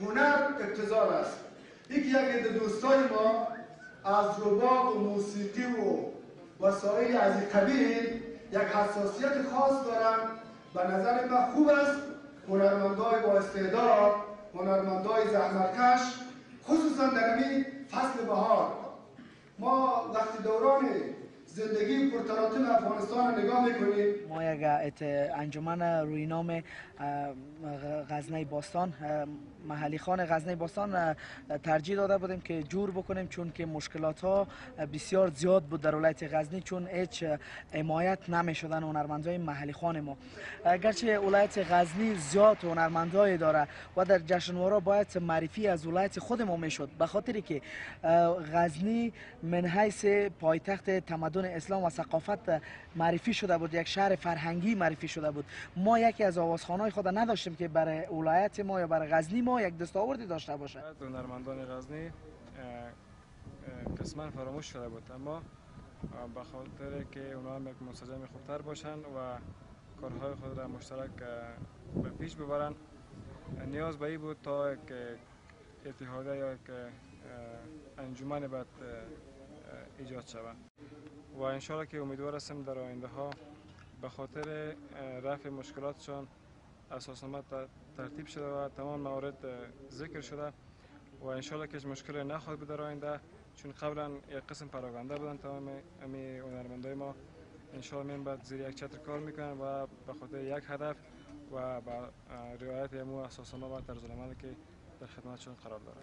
هنر ابتذال است. یک عده دوستای ما از رباب و موسیقی و وسایل از این قبیل یک حساسیت خاص دارن. به نظر من خوب است هنرمندای با استعداد، هنرمندای زحمتکش، خصوصا در این فصل بهار، ما وقتی دوران زندگی پرتلاطم افغانستان نگاه میکنیم. ما یک انجمن روی نام غزنه باستان، محلی خان غزنه باستان ترجیح داده بودیم که جور بکنیم، چون که مشکلات ها بسیار زیاد بود در ولایت غزنی، چون هیچ حمایت نمی شدن هنرمندای محلی خان ما. گرچه ولایت غزنی زیاد هنرمندای داره و در جشنواره باید معرفی از ولایت خود ما میشد، به خاطری که غزنی من حیث پایتخت تمدن اسلام و ثقافت معرفی شده بود، یک شهر فرهنگی معرفی شده بود. ما یکی از آوازخوان‌های خود نداشتیم که برای ولایت ما یا برای غزنی ما یک دستاوردی داشته باشه. هنرمندان غزنی قسما فراموش شده بود، اما به خاطر که اونا هم یک منسجم خوبتر باشن و کارهای خود را مشترک به پیش ببرن، نیاز به این بود تا یک اتحادیه یا یک انجمن باید ایجاد شود و انشاءالله که امیدوار هستم در آینده ها به خاطر رفع مشکلاتشان اساسنامه ترتیب شده و تمام موارد ذکر شده و انشاءالله که مشکل نخواهد بود در آینده، چون قبلا یک قسم پراکنده بودن تمام امی هنرمندای ما. انشاءالله من بعد زیر یک چتر کار میکنن و به خاطر یک هدف و با رعایت امو اساسنامه و طرز العملی که در خدمتشون قرار داره.